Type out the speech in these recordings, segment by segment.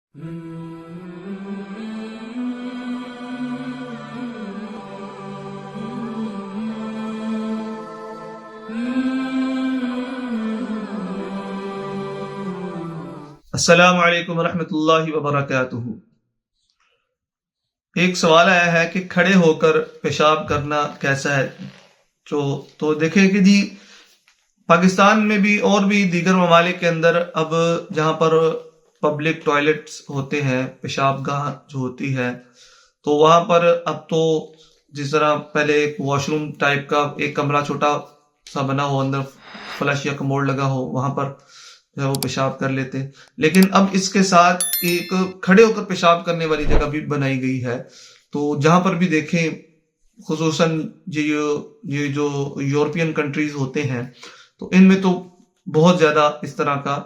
السلام علیکم ورحمۃ اللہ وبرکاتہ۔ ایک سوال آیا ہے کہ کھڑے ہو کر پیشاب کرنا کیسا ہے؟ تو دیکھیں کہ جی پاکستان میں بھی اور بھی دیگر ممالک کے اندر اب جہاں پر پبلک ٹوائلٹس ہوتے ہیں، پیشاب گاہ جو ہوتی ہے، تو وہاں پر اب تو جس طرح پہلے ایک واش روم ٹائپ کا ایک کمرہ چھوٹا سا بنا ہو، اندر فلش یا کموڈ لگا ہو، وہاں پر جو ہے وہ پیشاب کر لیتے، لیکن اب اس کے ساتھ ایک کھڑے ہو کر پیشاب کرنے والی جگہ بھی بنائی گئی ہے۔ تو جہاں پر بھی دیکھیں، خصوصاً یہ جو یورپین کنٹریز ہوتے ہیں، تو ان میں تو بہت زیادہ اس طرح کا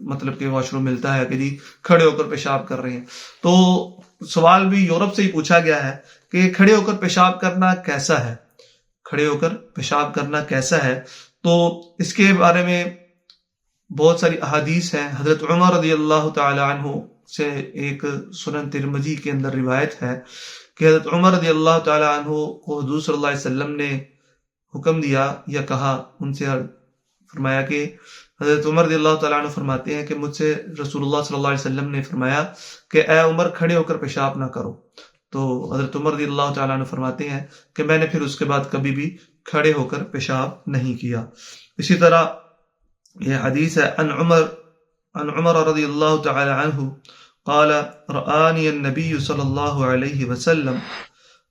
مطلب کہ واش روم ملتا ہے کہ جی کھڑے ہو کر پیشاب کر رہے ہیں۔ تو سوال بھی یورپ سے ہی پوچھا گیا ہے کہ کھڑے ہو کر پیشاب کرنا کیسا ہے، کھڑے ہو کر پیشاب کرنا کیسا ہے۔ تو اس کے بارے میں بہت ساری احادیث ہیں۔ حضرت عمر رضی اللہ تعالی عنہ سے ایک سنن ترمذی کے اندر روایت ہے کہ حضرت عمر رضی اللہ تعالی عنہ کو حضور صلی اللہ علیہ وسلم نے حکم دیا یا کہا، ان سے فرمایا کہ حضرت عمر رضی اللہ تعالیٰ عنہ فرماتے ہیں کہ مجھ سے رسول اللہ صلی اللہ علیہ وسلم نے فرمایا کہ اے عمر، کھڑے ہو کر پیشاب نہ کرو۔ تو حضرت عمر رضی اللہ تعالیٰ عنہ فرماتے ہیں کہ میں نے پھر اس کے بعد کبھی بھی کھڑے ہو کر پیشاب نہیں کیا۔ اسی طرح یہ حدیث ہے عن عمر رضی اللہ تعالی عنہ قال رآنی النبی صلی اللہ علیہ وسلم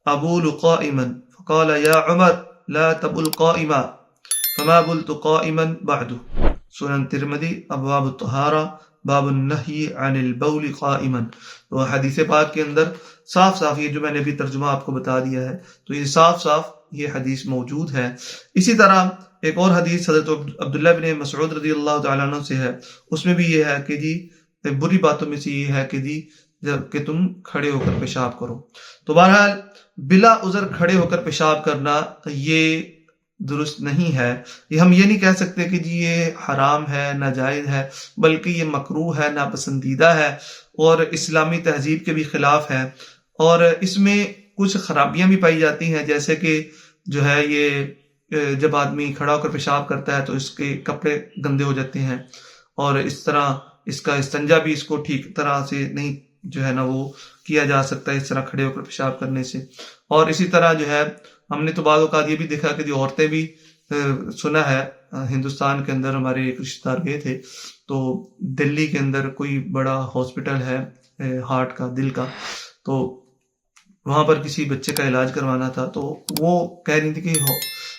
ابول قائما فقال یا عمر لا تبل قائما فما بلت قائما بعد۔ سنن ترمذی ابواب الطہارہ باب النہی عن البول قائما۔ تو حدیث پاک کے اندر صاف صاف یہ جو میں نے بھی ترجمہ آپ کو بتا دیا ہے، تو یہ صاف صاف یہ حدیث موجود ہے۔ اسی طرح ایک اور حدیث حضرت عبداللہ بن مسعود رضی اللہ تعالیٰ عنہ سے ہے، اس میں بھی یہ ہے کہ جی بری باتوں میں سے یہ ہے کہ جی کہ تم کھڑے ہو کر پیشاب کرو۔ تو بہرحال بلا عذر کھڑے ہو کر پیشاب کرنا یہ درست نہیں ہے۔ یہ ہم یہ نہیں کہہ سکتے کہ جی یہ حرام ہے، ناجائز ہے، بلکہ یہ مکروہ ہے، ناپسندیدہ ہے اور اسلامی تہذیب کے بھی خلاف ہے۔ اور اس میں کچھ خرابیاں بھی پائی جاتی ہیں، جیسے کہ جو ہے یہ جب آدمی کھڑا ہو کر پیشاب کرتا ہے تو اس کے کپڑے گندے ہو جاتے ہیں، اور اس طرح اس کا استنجا بھی اس کو ٹھیک طرح سے نہیں جو ہے نا وہ کیا جا سکتا ہے اس طرح کھڑے ہو کر پیشاب کرنے سے۔ اور اسی طرح جو ہے ہم نے تو بعض اوقات یہ بھی دیکھا کہ جو عورتیں بھی سنا ہے، ہندوستان کے اندر ہمارے ایک رشتہ دار گئے تھے، تو دلی کے اندر کوئی بڑا ہاسپٹل ہے ہارٹ کا، دل کا، تو وہاں پر کسی بچے کا علاج کروانا تھا، تو وہ کہہ رہی تھی کہ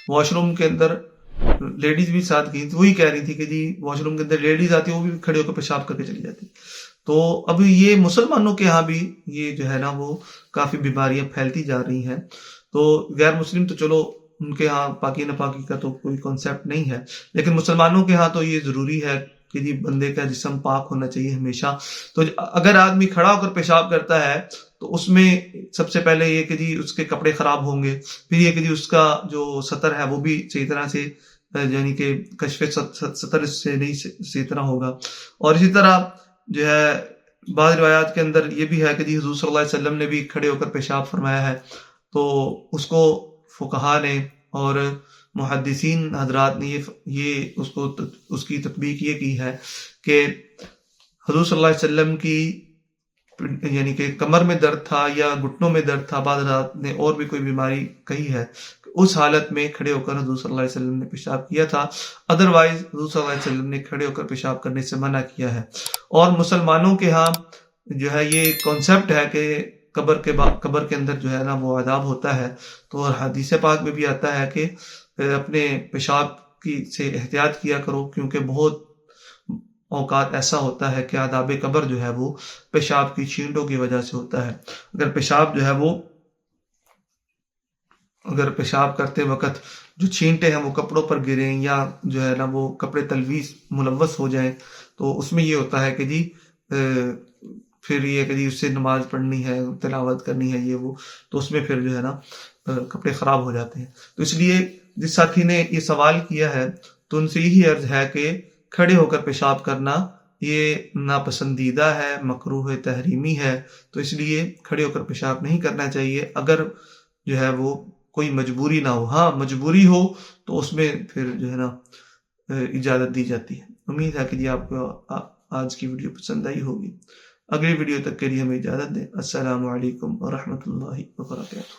واش روم کے اندر لیڈیز بھی ساتھ گئی تھی، وہی کہہ رہی تھی کہ جی واش روم کے اندر لیڈیز آتی، وہ بھی کھڑے ہو کر پیشاب کر کے چلی جاتی۔ تو اب یہ مسلمانوں کے ہاں بھی یہ جو ہے نا وہ کافی بیماریاں پھیلتی جا رہی ہیں۔ تو غیر مسلم تو چلو ان کے ہاں پاکی ناپاکی کا تو کوئی کانسیپٹ نہیں ہے، لیکن مسلمانوں کے ہاں تو یہ ضروری ہے کہ جی بندے کا جسم پاک ہونا چاہیے ہمیشہ۔ تو اگر آدمی کھڑا ہو کر پیشاب کرتا ہے تو اس میں سب سے پہلے یہ کہ جی اس کے کپڑے خراب ہوں گے، پھر یہ کہ جی اس کا جو سطر ہے وہ بھی صحیح طرح سے یعنی کہ کشف سطر اس سے نہیں صحیح طرح ہوگا۔ اور اسی طرح جو ہے بعض روایات کے اندر یہ بھی ہے کہ جی حضور صلی اللہ علیہ وسلم نے بھی کھڑے ہو کر پیشاب فرمایا ہے، تو اس کو فقہا نے اور محدثین حضرات نے یہ اس کی تطبیق یہ کی ہے کہ حضور صلی اللہ علیہ وسلم کی یعنی کہ کمر میں درد تھا یا گھٹنوں میں درد تھا، بعض حضرات نے اور بھی کوئی بیماری کہی ہے، اس حالت میں کھڑے ہو کر حضور صلی اللہ علیہ وسلم نے پیشاب کیا تھا، ادروائز حضور صلی اللہ علیہ وسلم نے کھڑے ہو کر پیشاب کرنے سے منع کیا ہے۔ اور مسلمانوں کے ہاں جو ہے یہ کانسیپٹ ہے کہ قبر کے اندر جو ہے نا وہ عذاب ہوتا ہے، تو حدیث پاک میں بھی آتا ہے کہ اپنے پیشاب کی سے احتیاط کیا کرو، کیونکہ بہت اوقات ایسا ہوتا ہے کہ عذاب قبر جو ہے وہ پیشاب کی چھینٹوں کی وجہ سے ہوتا ہے۔ اگر پیشاب کرتے وقت جو چھینٹے ہیں وہ کپڑوں پر گریں یا جو ہے نا وہ کپڑے تلویث ملوث ہو جائیں، تو اس میں یہ ہوتا ہے کہ جی پھر یہ کہ جی اس سے نماز پڑھنی ہے، تلاوت کرنی ہے، یہ وہ، تو اس میں پھر جو ہے نا کپڑے خراب ہو جاتے ہیں۔ تو اس لیے جس ساتھی نے یہ سوال کیا ہے تو ان سے یہی عرض ہے کہ کھڑے ہو کر پیشاب کرنا یہ ناپسندیدہ ہے، مکروہ تحریمی ہے، تو اس لیے کھڑے ہو کر پیشاب نہیں کرنا چاہیے اگر جو ہے وہ کوئی مجبوری نہ ہو. ہاں مجبوری ہو تو اس میں پھر جو ہے نا اجازت دی جاتی ہے. امید ہے کہ جی آپ کو آج کی ویڈیو پسند آئی ہوگی. اگلی ویڈیو تک کے لیے ہمیں اجازت دیں. السلام علیکم ورحمۃ اللہ وبرکاتہ.